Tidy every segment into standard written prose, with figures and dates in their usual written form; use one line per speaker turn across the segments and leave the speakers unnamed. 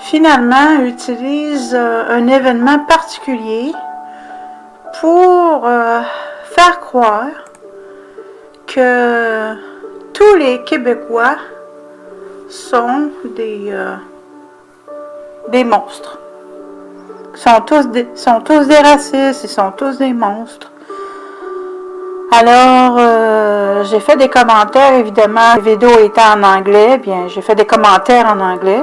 finalement utilise un événement particulier pour faire croire que tous les Québécois sont des monstres. Sont tous des racistes, ils sont tous des monstres. Alors, j'ai fait des commentaires, évidemment, la vidéo était en anglais, bien, j'ai fait des commentaires en anglais,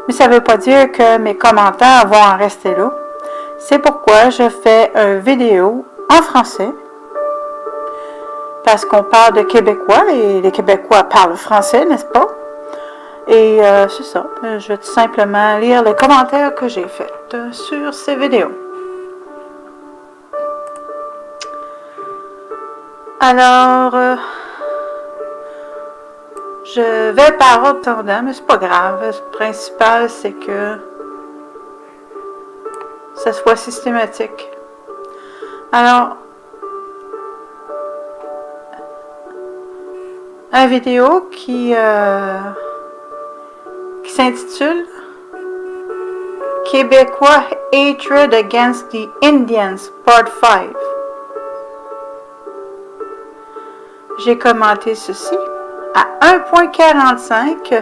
mais ça ne veut pas dire que mes commentaires vont en rester là. C'est pourquoi je fais une vidéo en français, parce qu'on parle de Québécois, et les Québécois parlent français, n'est-ce pas? Et c'est ça, je vais tout simplement lire les commentaires que j'ai faits sur ces vidéos. Alors, je vais par ordre tendant, mais c'est pas grave. Le principal, c'est que ça soit systématique. Alors, une vidéo qui s'intitule Québécois Hatred Against the Indians, Part 5. J'ai commenté ceci à 1.45.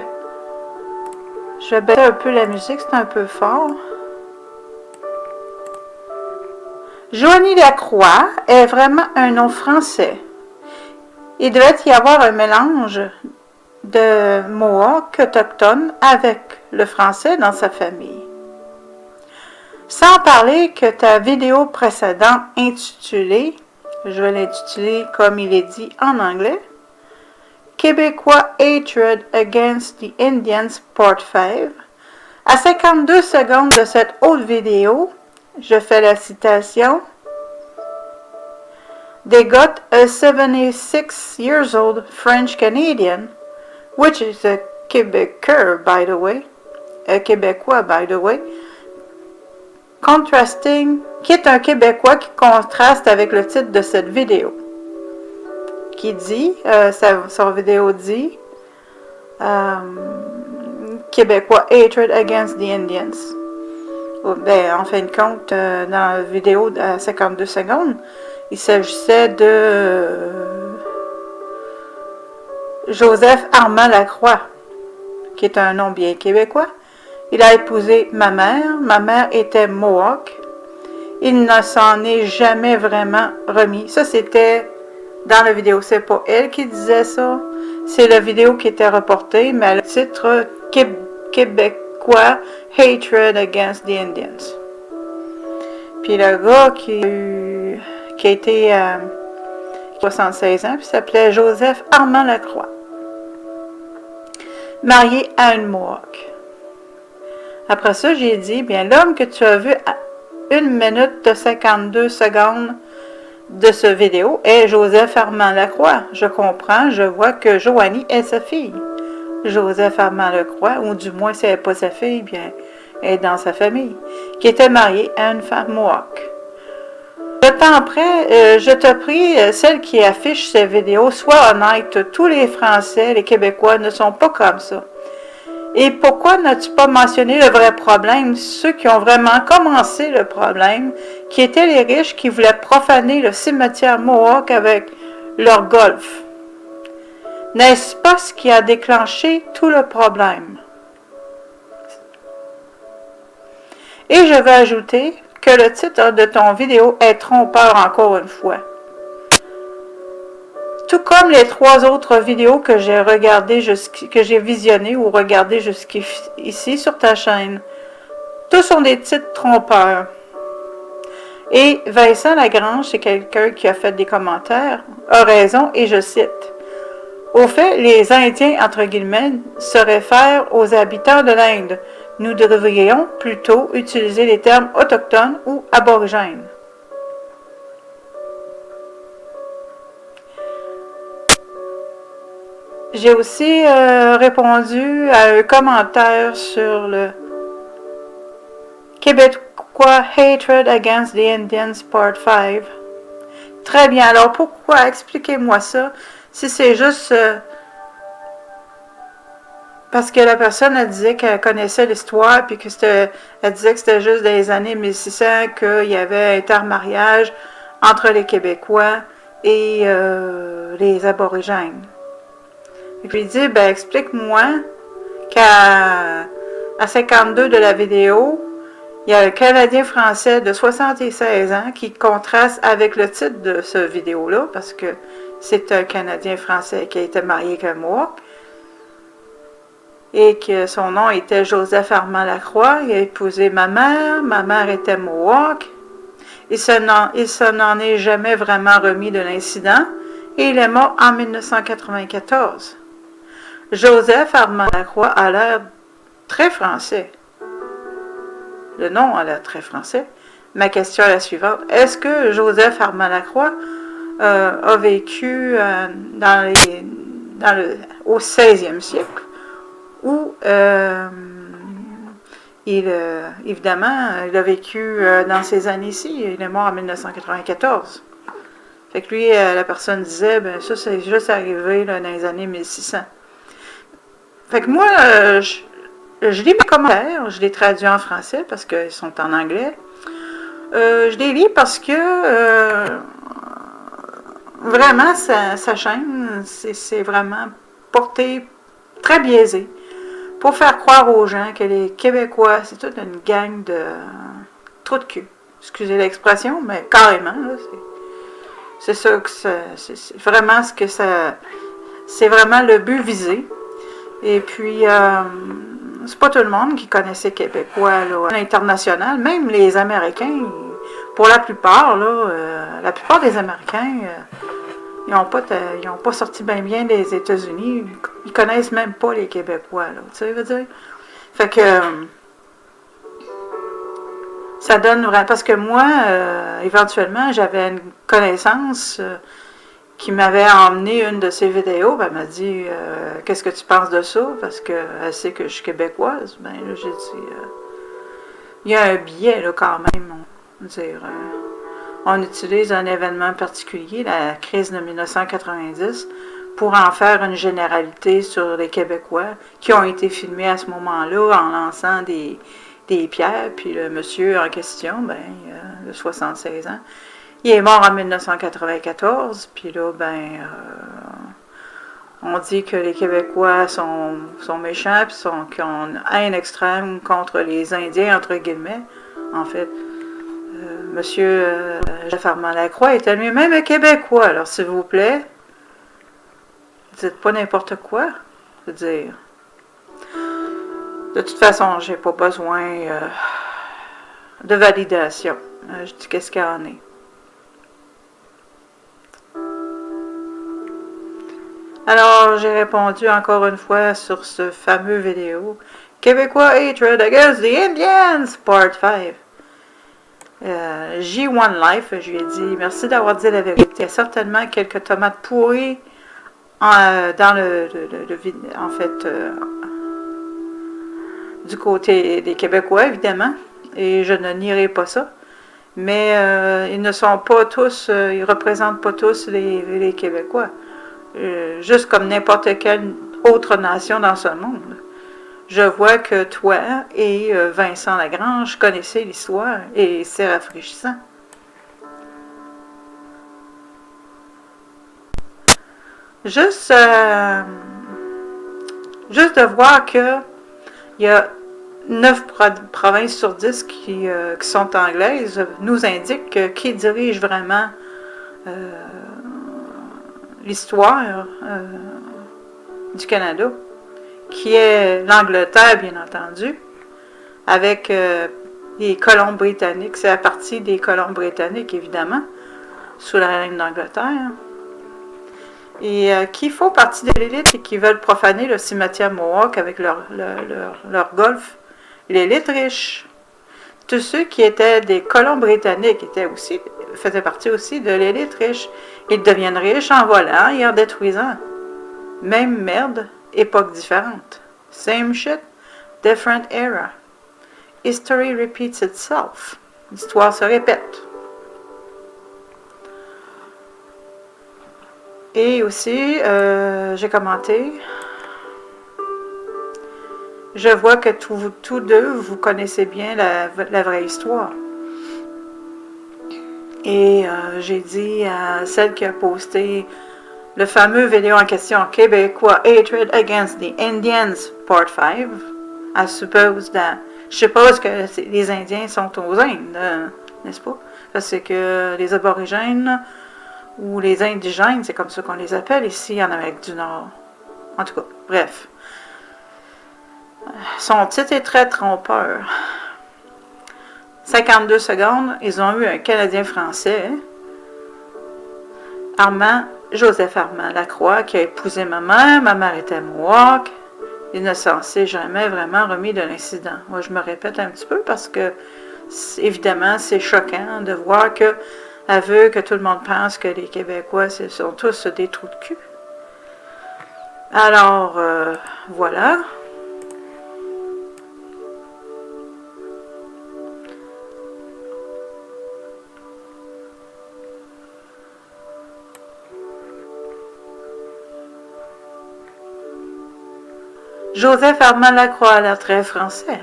Je vais baisser un peu la musique, c'est un peu fort. Joanie Lacroix est vraiment un nom français. Il devait y avoir un mélange de Mohawk autochtone avec le français dans sa famille. Sans parler que ta vidéo précédente intitulée, je vais l'intituler comme il est dit en anglais, Québécois Hatred Against the Indians Part 5. À 52 secondes de cette autre vidéo, je fais la citation. They got a 76 years old French Canadian, which is a Québécois, by the way, contrasting, qui est un Québécois qui contraste avec le titre de cette vidéo, qui dit, son vidéo dit, Québécois Hatred Against the Indians. Ben, en fin de compte, dans la vidéo à 52 secondes, il s'agissait de Joseph Armand Lacroix, qui est un nom bien québécois. Il a épousé ma mère. Ma mère était Mohawk. Il ne s'en est jamais vraiment remis. Ça, c'était dans la vidéo. C'est pas elle qui disait ça. C'est la vidéo qui était reportée, mais le titre Québécois Hatred Against the Indians. Puis le gars qui a été 76 ans, puis s'appelait Joseph Armand Lacroix. Marié à une Mohawk. Après ça, j'ai dit, bien, l'homme que tu as vu à 1 minute de 52 secondes de ce vidéo est Joseph Armand Lacroix. Je comprends, je vois que Joanie est sa fille. Joseph Armand Lacroix, ou du moins si elle n'est pas sa fille, bien, elle est dans sa famille, qui était mariée à une femme Mohawk. Je te prie, celle qui affiche ces vidéos, sois honnête, tous les Français, les Québécois ne sont pas comme ça. Et pourquoi n'as-tu pas mentionné le vrai problème, ceux qui ont vraiment commencé le problème, qui étaient les riches qui voulaient profaner le cimetière Mohawk avec leur golf? N'est-ce pas ce qui a déclenché tout le problème? Et je vais ajouter que le titre de ton vidéo est trompeur encore une fois. Tout comme les 3 autres vidéos que j'ai regardées, que j'ai visionnées ou regardées jusqu'ici sur ta chaîne. Tous sont des titres trompeurs. Et Vincent Lagrange, c'est quelqu'un qui a fait des commentaires, a raison, et je cite. Au fait, les Indiens, entre guillemets, se réfèrent aux habitants de l'Inde. Nous devrions plutôt utiliser les termes autochtones ou aborigènes. J'ai aussi répondu à un commentaire sur le Québécois Hatred Against the Indians Part 5. Très bien, alors pourquoi? Expliquez-moi ça. Si c'est juste Parce que la personne, elle disait qu'elle connaissait l'histoire, puis que elle disait que c'était juste dans les années 1600 qu'il y avait un intermariage entre les Québécois et les Aborigènes. Et puis il dit, ben explique-moi qu'à 52 de la vidéo, il y a un Canadien français de 76 ans qui contraste avec le titre de ce vidéo-là, parce que c'est un Canadien français qui a été marié avec un Mohawk, et que son nom était Joseph Armand Lacroix. Il a épousé ma mère était Mohawk. Il se n'en est jamais vraiment remis de l'incident, et il est mort en 1994. Joseph Armand Lacroix a l'air très français. Le nom a l'air très français. Ma question est la suivante. Est-ce que Joseph Armand Lacroix a vécu au 16e siècle ou évidemment, il a vécu dans ces années-ci. Il est mort en 1994. Fait que lui, la personne disait, ben ça, c'est juste arrivé là, dans les années 1600. Fait que moi, je lis mes commentaires, je les traduis en français parce qu'ils sont en anglais. Je les lis parce que vraiment, sa chaîne, c'est vraiment porté très biaisé pour faire croire aux gens que les Québécois, c'est toute une gang de trous de cul. Excusez l'expression, mais carrément, là, c'est ça que c'est vraiment ce que ça... C'est vraiment le but visé. Et puis, c'est pas tout le monde qui connaissait Québécois là, à l'international. Même les Américains, pour la plupart, là, la plupart des Américains, ils n'ont pas sorti bien des États-Unis. Ils connaissent même pas les Québécois, là. Tu sais, veux dire? Fait que ça donne vraiment... Parce que moi, éventuellement, j'avais une connaissance qui m'avait emmené une de ses vidéos. Elle m'a dit qu'est-ce que tu penses de ça? Parce qu'elle sait que je suis québécoise. Ben là, j'ai dit il y a un biais là quand même. On utilise un événement particulier, la crise de 1990, pour en faire une généralité sur les Québécois qui ont été filmés à ce moment-là en lançant des pierres. Puis le monsieur en question, ben, de 76 ans, il est mort en 1994, puis là, ben, on dit que les Québécois sont méchants, puis qu'ils ont une haine extrême contre les Indiens, entre guillemets. En fait, Monsieur Joseph Armand Lacroix était lui-même un Québécois, alors s'il vous plaît, dites pas n'importe quoi, je veux dire. De toute façon, j'ai pas besoin de validation. Je dis qu'est-ce qu'il y en est. Alors, j'ai répondu encore une fois sur ce fameux vidéo. Québécois hatred against the Indians, part 5. J1 Life, je lui ai dit merci d'avoir dit la vérité. Il y a certainement quelques tomates pourries dans en fait, du côté des Québécois, évidemment. Et je ne nierai pas ça. Mais ils ne sont pas tous, ils représentent pas tous les Québécois. Juste comme n'importe quelle autre nation dans ce monde. Je vois que toi et Vincent Lagrange connaissez l'histoire et c'est rafraîchissant. Juste de voir que il y a 9 provinces sur 10 qui sont anglaises nous indique qui dirige vraiment l'histoire du Canada, qui est l'Angleterre, bien entendu, avec les colons britanniques. C'est à partir des colons britanniques, évidemment, sous la reine d'Angleterre, et qui font partie de l'élite et qui veulent profaner le cimetière Mohawk avec leur golf. L'élite riche. Tous ceux qui étaient des colons britanniques faisaient partie aussi de l'élite riche. Ils deviennent riches en volant et en détruisant. Même merde, époque différente. Same shit, different era. History repeats itself. L'histoire se répète. Et aussi, j'ai commenté je vois que tous deux, vous connaissez bien la vraie histoire. Et j'ai dit à celle qui a posté le fameux vidéo en question, Québécois Hatred Against the Indians, Part 5, je suppose que les Indiens sont aux Indes, n'est-ce pas? Parce que les aborigènes ou les indigènes, c'est comme ça qu'on les appelle ici en Amérique du Nord. En tout cas, bref. Son titre est très trompeur. 52 secondes, ils ont eu un Canadien français, Joseph Armand Lacroix, qui a épousé ma mère était Mohawk. Il ne s'en s'est jamais vraiment remis de l'incident. Moi, je me répète un petit peu parce que, évidemment, c'est choquant de voir qu'elle veut que tout le monde pense que les Québécois sont tous des trous de cul. Alors, voilà. Joseph Armand Lacroix a l'air très français.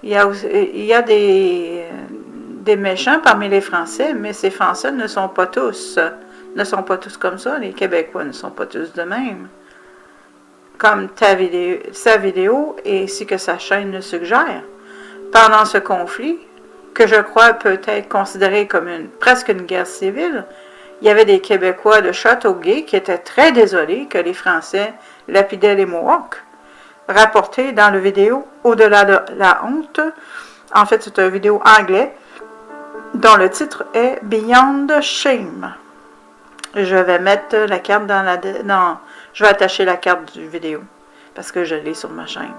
Il y a des méchants parmi les Français, mais ces Français ne sont pas tous comme ça. Les Québécois ne sont pas tous de même. Comme sa vidéo et ainsi que sa chaîne le suggère. Pendant ce conflit, que je crois peut être considéré comme presque une guerre civile, il y avait des Québécois de Châteauguay qui étaient très désolés que les Français lapidaient les Mohawks. Rapporté dans la vidéo Au-delà de la honte. En fait, c'est une vidéo anglais dont le titre est Beyond Shame. Je vais mettre la carte je vais attacher la carte du vidéo parce que je l'ai sur ma chaîne.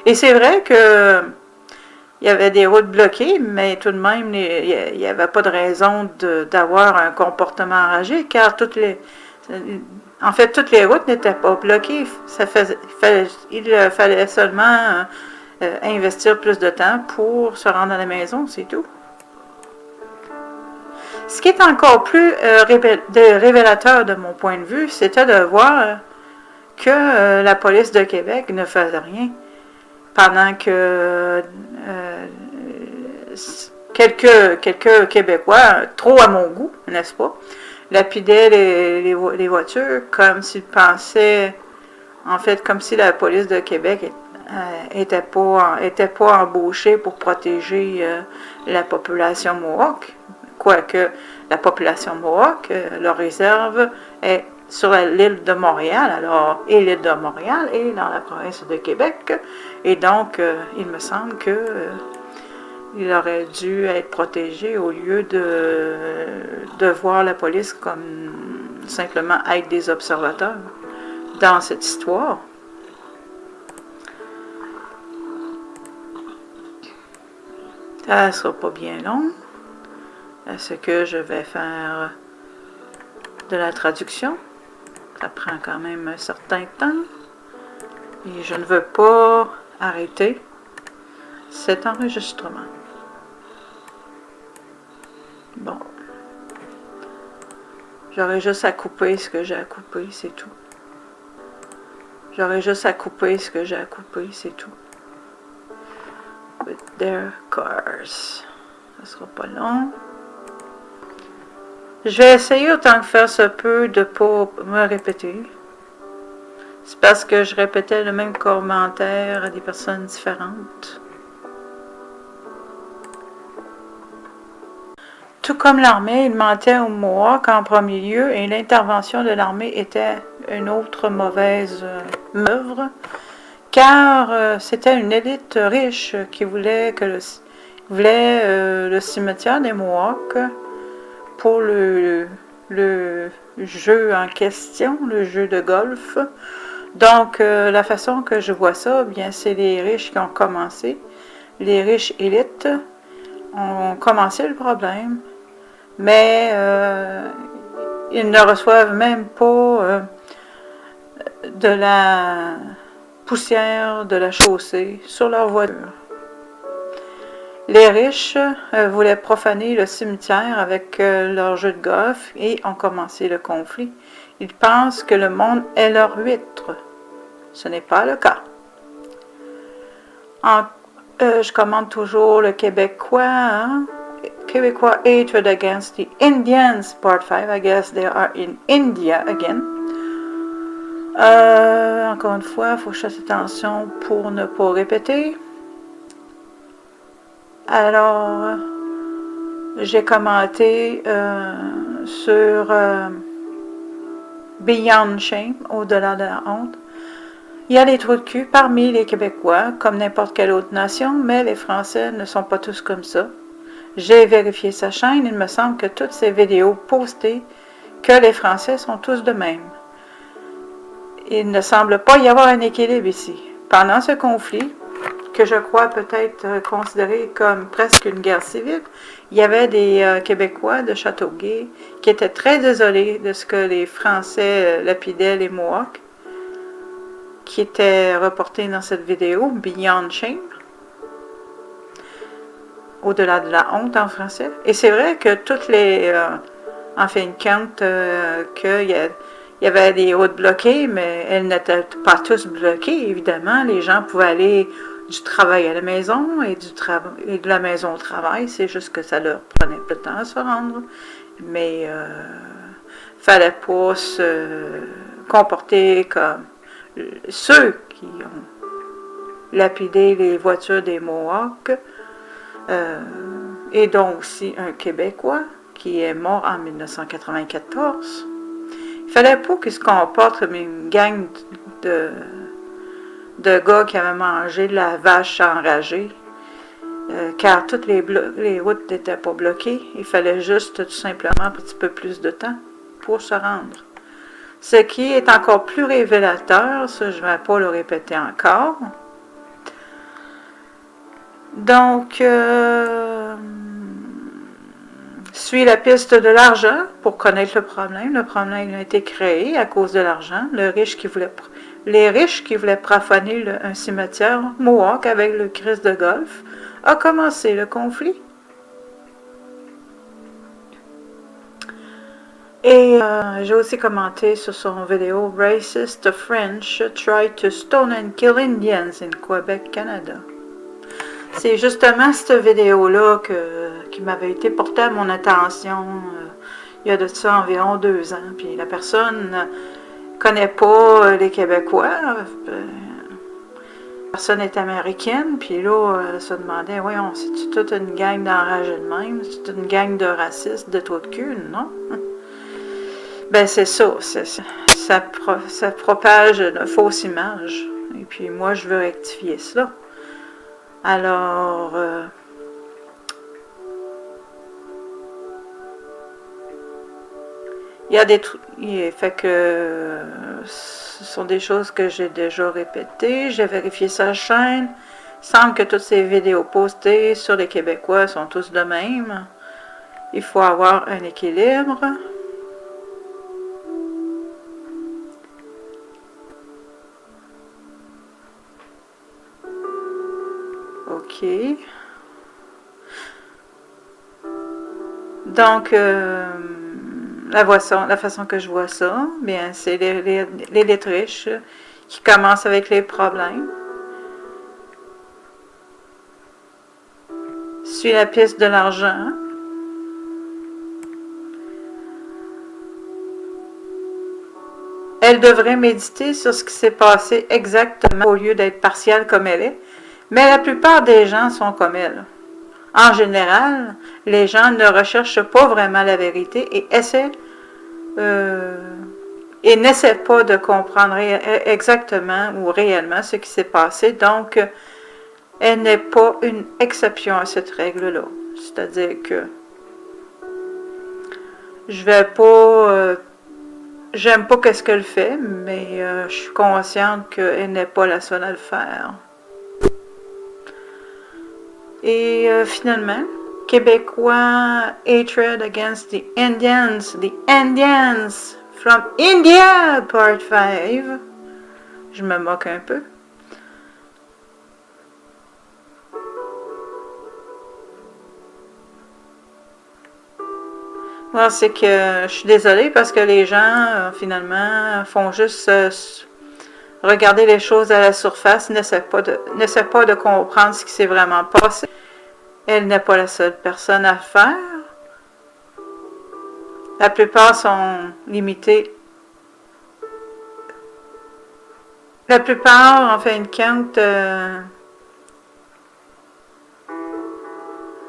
Et c'est vrai que il y avait des routes bloquées, mais tout de même, il n'y avait pas de raison d'avoir un comportement enragé, car toutes les routes n'étaient pas bloquées. Il fallait seulement investir plus de temps pour se rendre à la maison, c'est tout. Ce qui est encore plus révélateur de mon point de vue, c'était de voir que la police de Québec ne faisait rien pendant que quelques Québécois, trop à mon goût, n'est-ce pas, lapidaient les voitures comme s'ils pensaient, en fait, comme si la police de Québec était pas embauchée pour protéger la population Mohawk. Quoique la population Mohawk, leur réserve est sur l'île de Montréal, alors, et l'île de Montréal est dans la province de Québec, et donc, il me semble que il aurait dû être protégé au lieu de voir la police comme simplement être des observateurs dans cette histoire. Ça ne sera pas bien long. Est-ce que je vais faire de la traduction? Ça prend quand même un certain temps. Et je ne veux pas arrêter cet enregistrement. Bon. J'aurais juste à couper ce que j'ai à couper, c'est tout. J'aurais juste à couper ce que j'ai à couper, c'est tout. With their cars. Ça sera pas long. Je vais essayer autant que faire se peut de ne pas me répéter. C'est parce que je répétais le même commentaire à des personnes différentes. Tout comme l'armée, il mentait aux Mohawks en premier lieu et l'intervention de l'armée était une autre mauvaise œuvre, car c'était une élite riche qui voulait le cimetière des Mohawks pour le jeu en question, le jeu de golf. Donc, la façon que je vois ça, bien, c'est les riches qui ont commencé. Les riches élites ont commencé le problème, mais ils ne reçoivent même pas de la poussière de la chaussée sur leur voiture. Les riches voulaient profaner le cimetière avec leur jeu de golf et ont commencé le conflit. Ils pensent que le monde est leur huître. Ce n'est pas le cas. Je commente toujours le Québécois. Hein? Québécois hatred against the Indians, part 5. I guess they are in India again. Encore une fois, il faut que je fasse attention pour ne pas répéter. Alors, j'ai commenté sur Beyond Shame, au-delà de la honte. Il y a des trous de cul parmi les Québécois, comme n'importe quelle autre nation, mais les Français ne sont pas tous comme ça. J'ai vérifié sa chaîne, il me semble que toutes ces vidéos postées, que les Français sont tous de même. Il ne semble pas y avoir un équilibre ici. Pendant ce conflit, que je crois peut-être considéré comme presque une guerre civile, il y avait des Québécois de Châteauguay qui étaient très désolés de ce que les Français lapidaient les Mohawks, qui était reporté dans cette vidéo, Beyond Shame, au-delà de la honte en français. Et c'est vrai que toutes les... en fin de compte, qu'il y avait des routes bloquées, mais elles n'étaient pas tous bloquées, évidemment. Les gens pouvaient aller du travail à la maison et de la maison au travail. C'est juste que ça leur prenait peu de temps à se rendre. Mais fallait pas se comporter comme ceux qui ont lapidé les voitures des Mohawks, et donc aussi un Québécois qui est mort en 1994. Il fallait pas qu'ils se comportent comme une gang de gars qui avaient mangé de la vache enragée, car toutes les routes n'étaient pas bloquées. Il fallait juste tout simplement un petit peu plus de temps pour se rendre. Ce qui est encore plus révélateur, ça je ne vais pas le répéter encore. Donc, suis la piste de l'argent pour connaître le problème. Le problème a été créé à cause de l'argent. Les riches qui voulaient plafonner un cimetière Mohawk avec le Christ de golf a commencé le conflit. Et j'ai aussi commenté sur son vidéo « Racist French try to stone and kill Indians in Quebec, Canada ». C'est justement cette vidéo-là qui m'avait été portée à mon attention il y a de ça environ 2 ans. Puis la personne ne connaît pas les Québécois. La personne est américaine, puis là, elle se demandait, voyons, c'est-tu toute une gang d'enragés de même? C'est une gang de racistes, de trous de cul, non? Ben c'est ça, ça propage une fausse image. Et puis moi, je veux rectifier cela. Alors, il y a des trucs, fait que ce sont des choses que j'ai déjà répétées. J'ai vérifié sa chaîne. Il semble que toutes ces vidéos postées sur les Québécois sont tous de même. Il faut avoir un équilibre. OK. Donc, la façon que je vois ça, bien, c'est les lettres riches qui commencent avec les problèmes. Suis la piste de l'argent. Elle devrait méditer sur ce qui s'est passé exactement au lieu d'être partielle comme elle est. Mais la plupart des gens sont comme elle. En général, les gens ne recherchent pas vraiment la vérité et n'essaient pas de comprendre exactement ou réellement ce qui s'est passé. Donc, elle n'est pas une exception à cette règle-là. C'est-à-dire que je vais pas... j'aime pas qu'est-ce qu'elle fait, mais je suis consciente qu'elle n'est pas la seule à le faire. Et finalement, Québécois hatred against the Indians from India, part 5. Je me moque un peu. Moi, c'est que je suis désolée parce que les gens, finalement, font juste regarder les choses à la surface, n'essaie pas de comprendre ce qui s'est vraiment passé. Elle n'est pas la seule personne à le faire. La plupart sont limitées. La plupart, en fin de compte,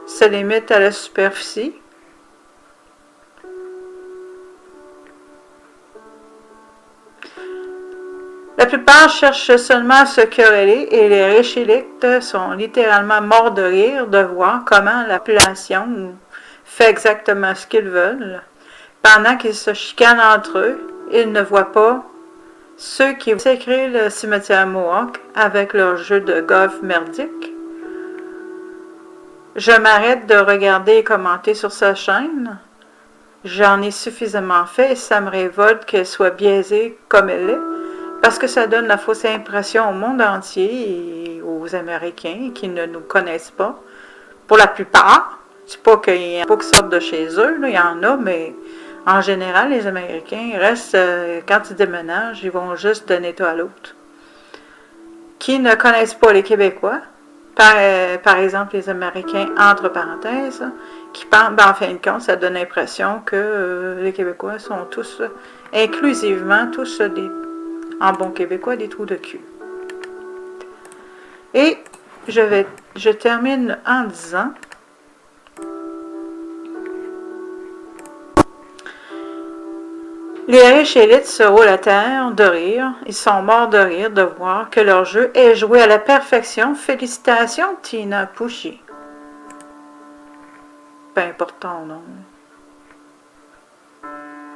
se limitent à la superficie. La plupart cherchent seulement à se quereller et les réchilictes sont littéralement morts de rire de voir comment la population fait exactement ce qu'ils veulent. Pendant qu'ils se chicanent entre eux, ils ne voient pas ceux qui sécréent le cimetière Mohawk avec leur jeu de golf merdique. Je m'arrête de regarder et commenter sur sa chaîne. J'en ai suffisamment fait et ça me révolte qu'elle soit biaisée comme elle est, parce que ça donne la fausse impression au monde entier et aux Américains qui ne nous connaissent pas. Pour la plupart, c'est pas qu'il y en a pas qui sortent de chez eux, là, il y en a, mais en général, les Américains restent, quand ils déménagent, ils vont juste d'un État à l'autre. Qui ne connaissent pas les Québécois, par exemple les Américains, entre parenthèses, qui pensent, en fin de compte, ça donne l'impression que les Québécois sont tous, inclusivement, tous en bon québécois, des trous de cul. Et je termine en disant, les riches élites se roulent à terre de rire. Ils sont morts de rire de voir que leur jeu est joué à la perfection. Félicitations, Tina Pushy. Peu importe ton nom.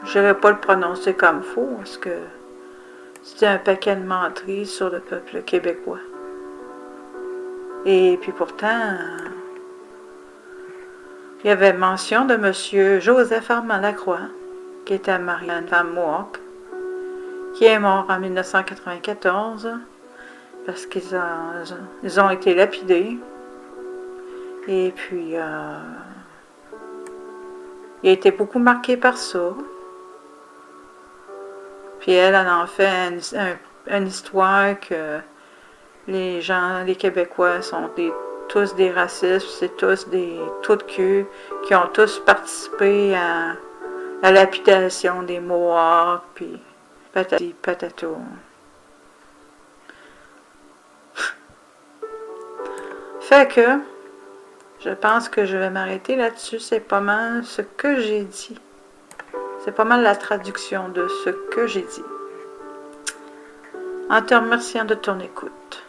Je ne vais pas le prononcer comme faux, parce que c'est un paquet de menteries sur le peuple québécois. Et puis pourtant, il y avait mention de M. Joseph Armand Lacroix, qui était marié à une femme Mohawk, qui est mort en 1994 parce qu'ils ont été lapidés. Et puis, il a été beaucoup marqué par ça. Puis elle en fait une histoire que les gens, les Québécois sont tous des racistes, c'est tous des trous de cul qui ont tous participé à la lapidation des Mohawks, puis patati patato. Fait que, je pense que je vais m'arrêter là-dessus. C'est pas mal ce que j'ai dit. C'est pas mal la traduction de ce que j'ai dit. En te remerciant de ton écoute.